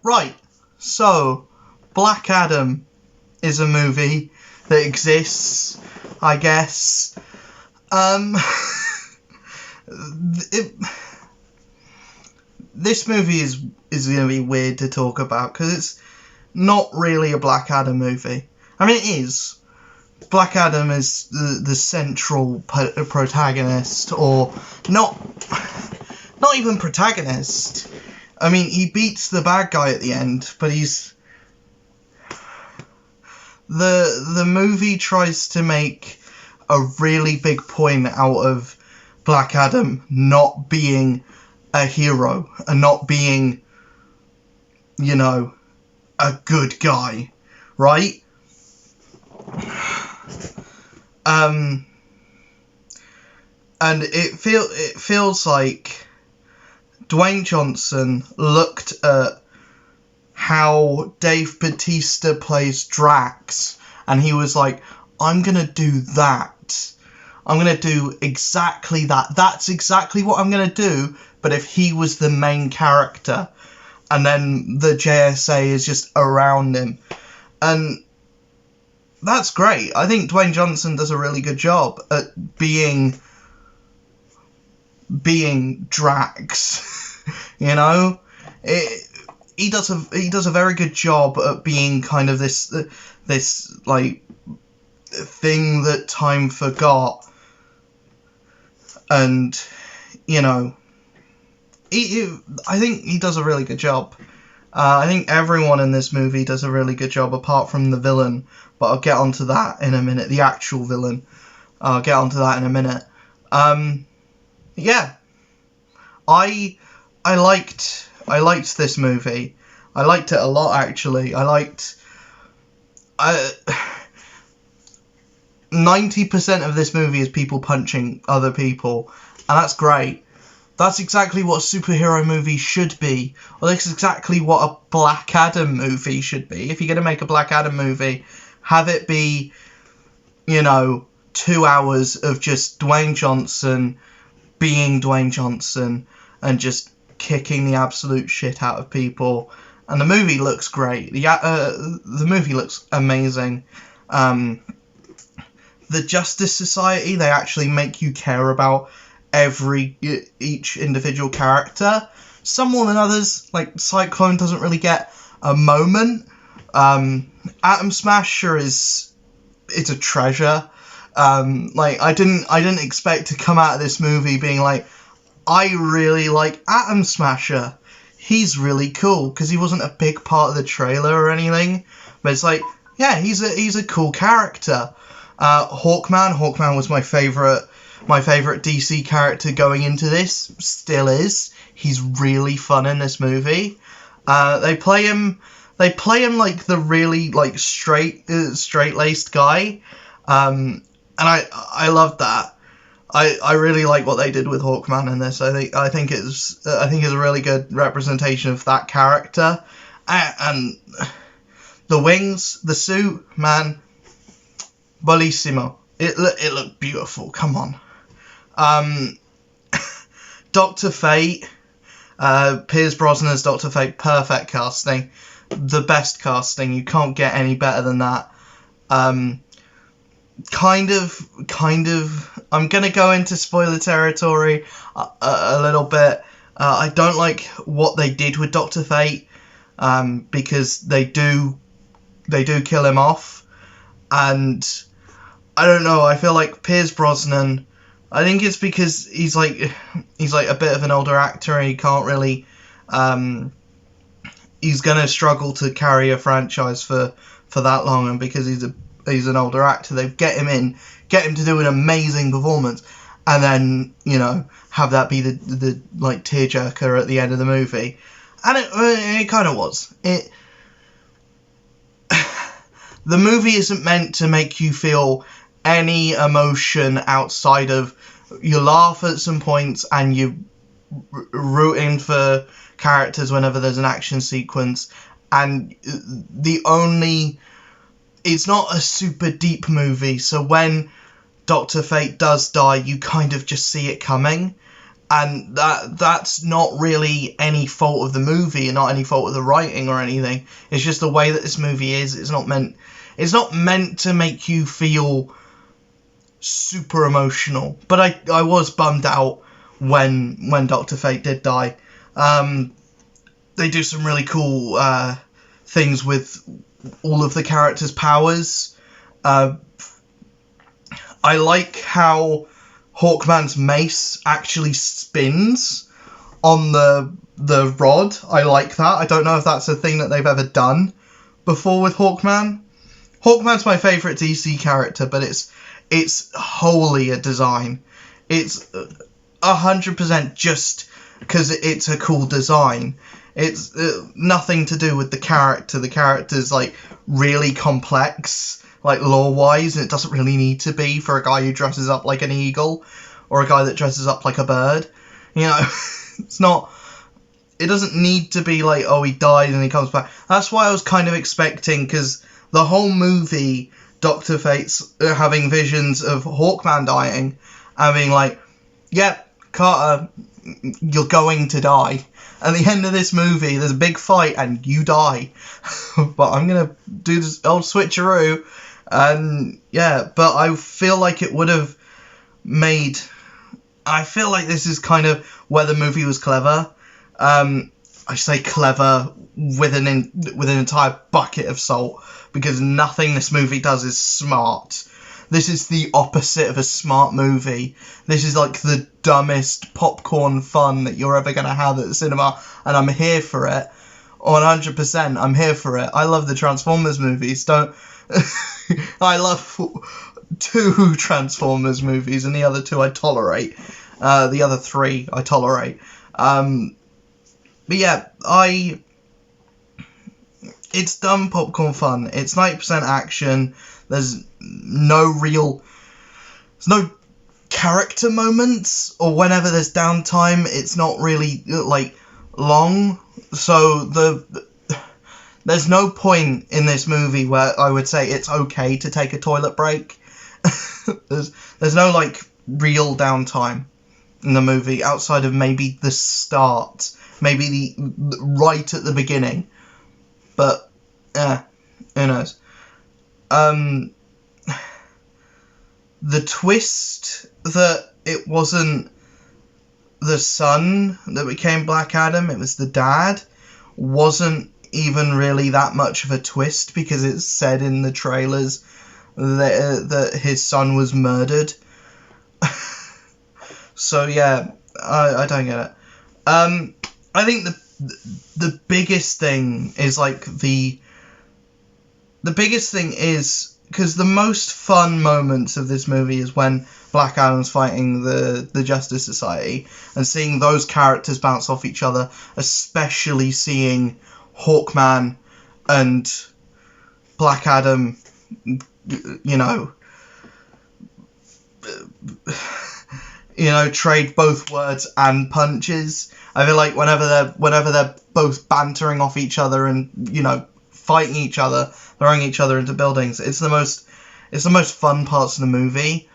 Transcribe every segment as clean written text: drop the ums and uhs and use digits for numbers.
Right, so Black Adam is a movie that exists, I guess. This movie is going to be weird to talk about because it's not really a Black Adam movie. I mean, it is. Black Adam is the central protagonist, or not even protagonist. I mean, he beats the bad guy at the end, but he's... The movie tries to make a really big point out of Black Adam not being a hero, and not being, you know, a good guy, right? And it feels like Dwayne Johnson looked at how Dave Bautista plays Drax, and he was like, I'm gonna do that. I'm gonna do exactly that. That's exactly what I'm gonna do, but if he was the main character. And then the JSA is just around him. And that's great. I think Dwayne Johnson does a really good job at being Drax. You know? He does a very good job at being kind of this like thing that time forgot. And, you know, I think he does a really good job. I think everyone in this movie does a really good job, apart from the villain. But I'll get onto that in a minute. The actual villain. I'll get onto that in a minute. Yeah. I liked this movie. I liked it a lot, actually. 90% of this movie is people punching other people, and that's great. That's exactly what a superhero movie should be. Well, that's exactly what a Black Adam movie should be. If you're going to make a Black Adam movie, have it be, you know, 2 hours of just Dwayne Johnson being Dwayne Johnson and just kicking the absolute shit out of people. And the movie looks great. The movie looks amazing. The Justice Society, they actually make you care about each individual character. Some more than others. Like Cyclone doesn't really get a moment. Atom Smasher it's a treasure. Like I didn't expect to come out of this movie being like, I really like Atom Smasher. He's really cool, because he wasn't a big part of the trailer or anything. But it's like, yeah, he's a cool character. Hawkman was my favorite DC character going into this. Still is. He's really fun in this movie. They play him like the really like straight-laced guy. And I love that. I really like what they did with Hawkman in this. I think it's a really good representation of that character. And the wings, the suit, man, bellissimo. It looked beautiful. Come on. Dr. Fate, Pierce Brosnan as Dr. Fate, perfect casting. The best casting. You can't get any better than that. Kind of, I'm gonna go into spoiler territory a little bit. I don't like what they did with Dr. Fate, because they do kill him off, and I don't know, I feel like Pierce Brosnan, I think it's because he's like a bit of an older actor, and he can't really, he's gonna struggle to carry a franchise for that long, and because he's an older actor, they get him to do an amazing performance, and then, you know, have that be the like tearjerker at the end of the movie. And it kind of was. The movie isn't meant to make you feel any emotion outside of you laugh at some points and you rooting for characters whenever there's an action sequence, and it's not a super deep movie, so when Dr. Fate does die, you kind of just see it coming. And that's not really any fault of the movie, and not any fault of the writing or anything. It's just the way that this movie is. It's not meant to make you feel super emotional. But I was bummed out when Dr. Fate did die. They do some really cool things with all of the characters' powers. I like how Hawkman's mace actually spins on the rod. I like that. I don't know if that's a thing that they've ever done before with Hawkman. Hawkman's my favourite DC character, but it's wholly a design. It's 100% just because it's a cool design. It's nothing to do with the character. The character's like really complex, like lore-wise, and it doesn't really need to be for a guy who dresses up like an eagle or a guy that dresses up like a bird. You know, it's not. It doesn't need to be like, oh, he died and he comes back. That's why I was kind of expecting, because the whole movie, Dr. Fate's having visions of Hawkman dying, and being like, yep, Carter, you're going to die. At the end of this movie, there's a big fight and you die. But I'm going to do this old switcheroo. And yeah, but I feel like it would have made... I feel like this is kind of where the movie was clever. I say clever with an entire bucket of salt, because nothing this movie does is smart. This is the opposite of a smart movie. This is like the dumbest popcorn fun that you're ever going to have at the cinema, and I'm here for it. 100%, I'm here for it. I love the Transformers movies. I love 2 Transformers movies, and the other 2 I tolerate. The other 3 I tolerate. But yeah, it's dumb popcorn fun. It's 90% action. There's no character moments, or whenever there's downtime, it's not really like long. So there's no point in this movie where I would say it's okay to take a toilet break. there's no like real downtime in the movie outside of maybe the start, maybe the right at the beginning. But who knows? The twist that it wasn't the son that became Black Adam, it was the dad, wasn't even really that much of a twist, because it's said in the trailers that his son was murdered. So yeah, I don't get it. I think the biggest thing is like the biggest thing is, because the most fun moments of this movie is when Black Adam's fighting the Justice Society, and seeing those characters bounce off each other, especially seeing Hawkman and Black Adam, trade both words and punches. I feel like whenever they're both bantering off each other and, fighting each other, throwing each other into buildings, it's the most fun parts of the movie.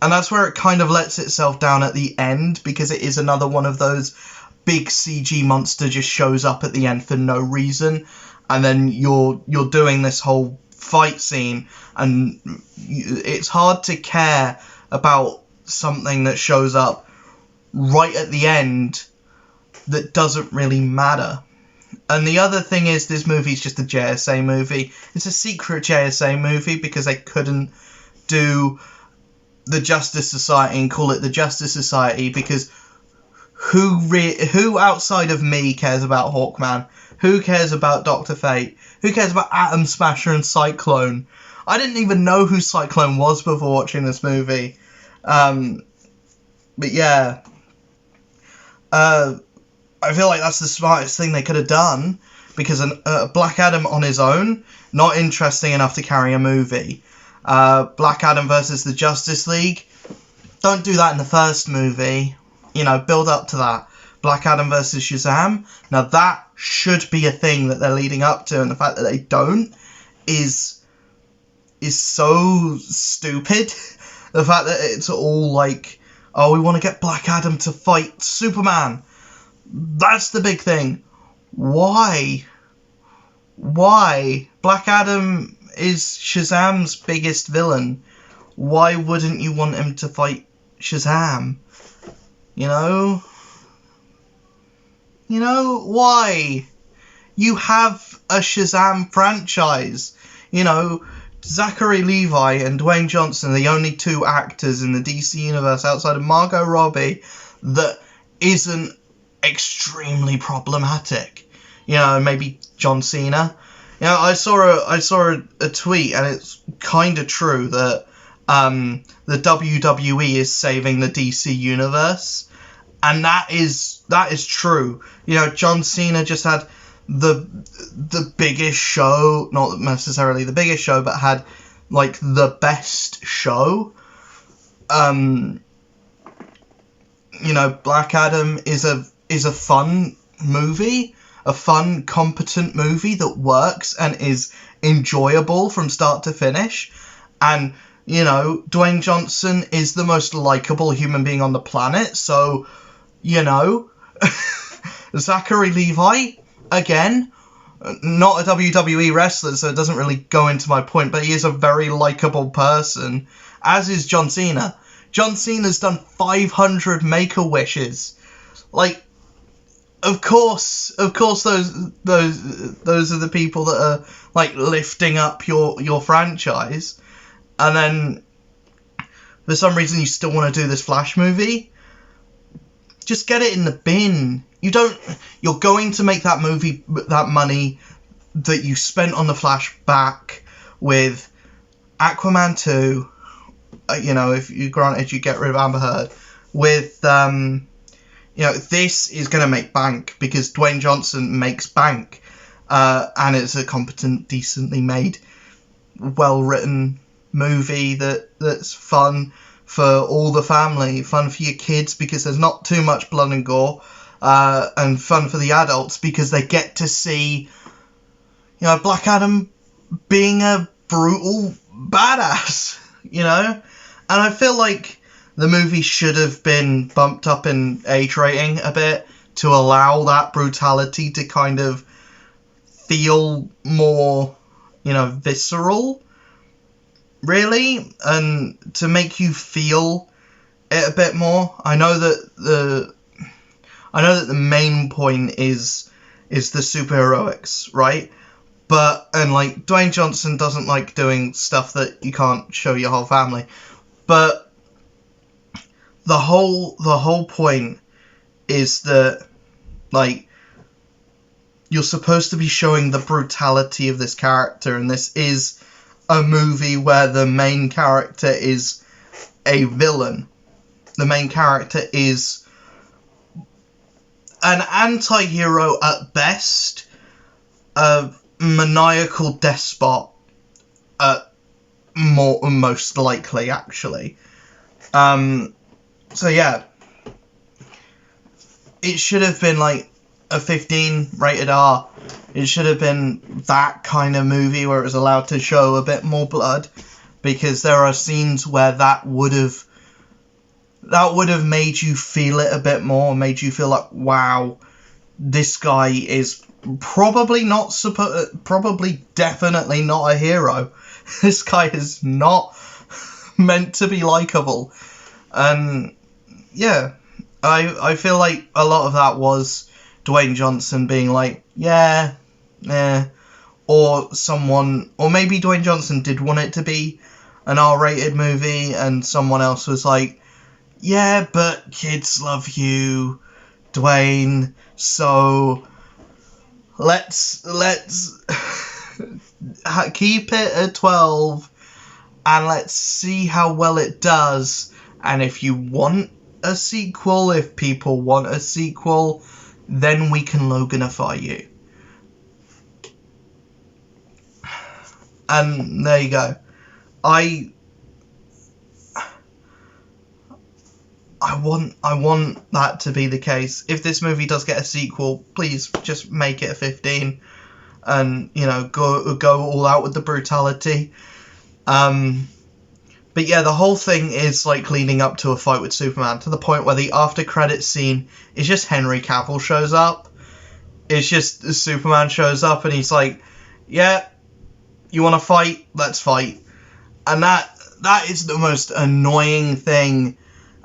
And that's where it kind of lets itself down at the end, because it is another one of those big CG monster just shows up at the end for no reason, and then you're doing this whole fight scene, and it's hard to care about something that shows up right at the end that doesn't really matter. And the other thing is, this movie's just a JSA movie. It's a secret JSA movie because they couldn't do the Justice Society and call it the Justice Society, because who outside of me cares about Hawkman? Who cares about Dr. Fate? Who cares about Atom Smasher and Cyclone? I didn't even know who Cyclone was before watching this movie. But yeah, I feel like that's the smartest thing they could have done, because Black Adam on his own, not interesting enough to carry a movie. Black Adam versus the Justice League, don't do that in the first movie. Build up to that. Black Adam versus Shazam, now that should be a thing that they're leading up to, and the fact that they don't is so stupid. The fact that it's all like, Oh, we want to get Black Adam to fight Superman. That's the big thing. Why? Why? Black Adam is Shazam's biggest villain. Why wouldn't you want him to fight Shazam? You know? You know, why? You have a Shazam franchise. You know, Zachary Levi and Dwayne Johnson are the only two actors in the DC universe outside of Margot Robbie that isn't extremely problematic. You know, maybe John Cena. You know, I saw a tweet, and it's kind of true that the WWE is saving the DC universe, and that is true. You know, John Cena just had the biggest show, not necessarily the biggest show, but had like the best show. You know, Black Adam is a fun movie, a fun, competent movie that works and is enjoyable from start to finish. And, you know, Dwayne Johnson is the most likable human being on the planet, so, you know, Zachary Levi, again, not a WWE wrestler, so it doesn't really go into my point, but he is a very likable person, as is John Cena. John Cena's done 500 Make-A-Wishes. Like, of course, those are the people that are like lifting up your franchise, and then for some reason you still want to do this Flash movie. Just get it in the bin. You're going to make that movie, that money that you spent on the Flash back with Aquaman 2. You know, if you granted you get rid of Amber Heard, with you know, this is going to make bank because Dwayne Johnson makes bank, and it's a competent, decently made, well-written movie that's fun for all the family, fun for your kids because there's not too much blood and gore, and fun for the adults because they get to see, you know, Black Adam being a brutal badass, you know? And I feel like the movie should have been bumped up in age rating a bit to allow that brutality to kind of feel more, you know, visceral, really, and to make you feel it a bit more. I know that the main point is the superheroics, right? But, and like, Dwayne Johnson doesn't like doing stuff that you can't show your whole family. But the whole point is that, like, you're supposed to be showing the brutality of this character, and this is a movie where the main character is a villain. The main character is an anti-hero at best, a maniacal despot at most likely, actually. So yeah, it should have been like a 15 rated R. It should have been that kind of movie where it was allowed to show a bit more blood, because there are scenes where that would have made you feel it a bit more, made you feel like, wow, this guy is probably definitely not a hero. This guy is not meant to be likable. And yeah, I feel like a lot of that was Dwayne Johnson being like, yeah, or maybe Dwayne Johnson did want it to be an R-rated movie, and someone else was like, yeah, but kids love you, Dwayne, so let's keep it at 12, and let's see how well it does. And if you want a sequel, if people want a sequel, then we can Loganify you. And there you go. I want that to be the case. If this movie does get a sequel, please just make it a 15, and, you know, go all out with the brutality. But yeah, the whole thing is like leading up to a fight with Superman, to the point where the after credits scene is just Henry Cavill shows up. It's just Superman shows up and he's like, yeah, you want to fight? Let's fight. And that is the most annoying thing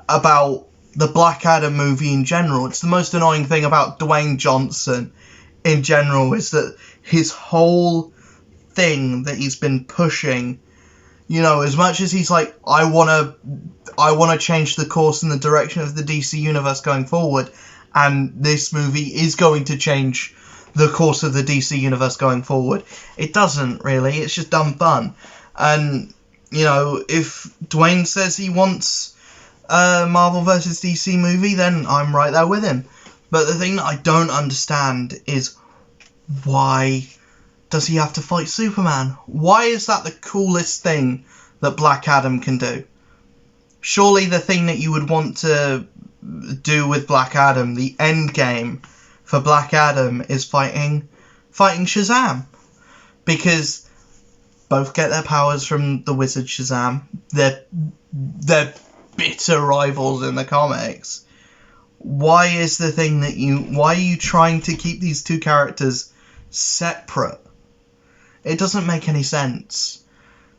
about the Black Adam movie in general. It's the most annoying thing about Dwayne Johnson in general, is that his whole thing that he's been pushing, you know, as much as he's like, I want to change the course and the direction of the DC universe going forward, and this movie is going to change the course of the DC universe going forward. It doesn't really. It's just dumb fun. And, you know, if Dwayne says he wants a Marvel vs. DC movie, then I'm right there with him. But the thing that I don't understand is, why does he have to fight Superman? Why is that the coolest thing that Black Adam can do? Surely the thing that you would want to do with Black Adam, the end game for Black Adam, is fighting Shazam. Because both get their powers from the wizard Shazam. They're bitter rivals in the comics. Why is the thing that why are you trying to keep these two characters separate? It doesn't make any sense.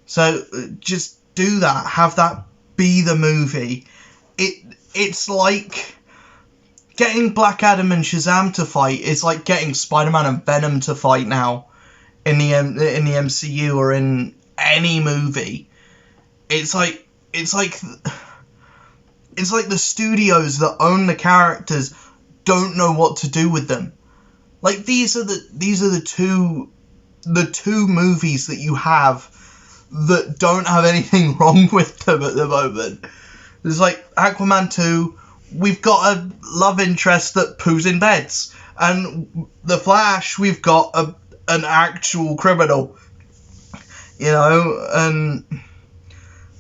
So just do that. Have that be the movie. It's like getting Black Adam and Shazam to fight is like getting Spider-Man and Venom to fight now in the MCU or in any movie. It's like the studios that own the characters don't know what to do with them. Like, these are the two movies that you have that don't have anything wrong with them at the moment. There's like Aquaman 2, we've got a love interest that poos in beds. And The Flash, we've got an actual criminal. You know, and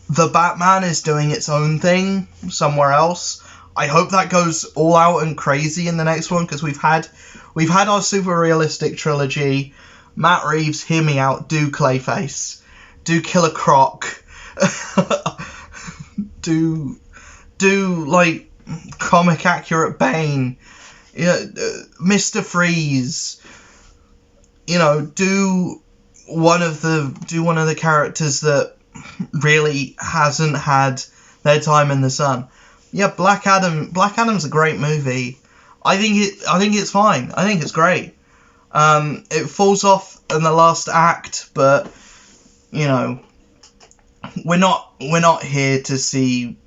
the Batman is doing its own thing somewhere else. I hope that goes all out and crazy in the next one, because we've had our super realistic trilogy. Matt Reeves, hear me out, do Clayface. Do Killer Croc. do like comic accurate Bane. Mr. Freeze. You know, do one of the characters that really hasn't had their time in the sun. Yeah, Black Adam's a great movie. I think it's fine. I think it's great. It falls off in the last act, but you know, we're not here to see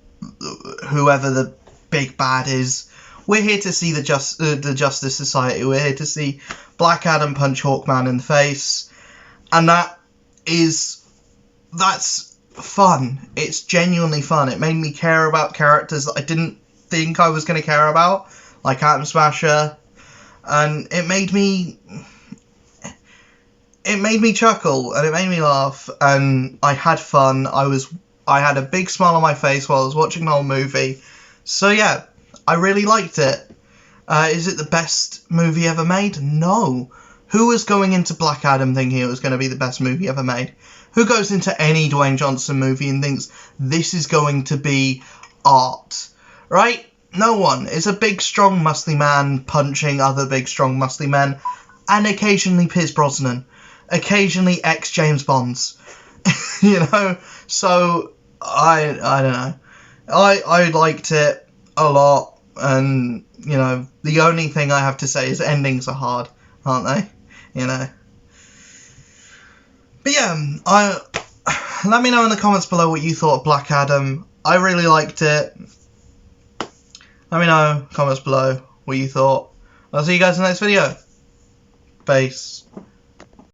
whoever the big bad is. We're here to see the Justice Society. We're here to see Black Adam punch Hawkman in the face, and that's fun. It's genuinely fun. It made me care about characters that I didn't think I was going to care about, like Atom Smasher, and it made me chuckle, and it made me laugh, and I had fun. I had a big smile on my face while I was watching the whole movie. So yeah, I really liked it. Is it the best movie ever made? No. Who was going into Black Adam thinking it was going to be the best movie ever made? Who goes into any Dwayne Johnson movie and thinks this is going to be art? Right? No one. It's a big, strong, muscly man punching other big, strong, muscly men, and occasionally Pierce Brosnan. Occasionally ex-James Bonds. You know? So, I don't know. I liked it a lot, and, you know, the only thing I have to say is endings are hard, aren't they? You know? But yeah, let me know in the comments below what you thought of Black Adam. I really liked it. Let me know in the comments below what you thought. I'll see you guys in the next video. Peace.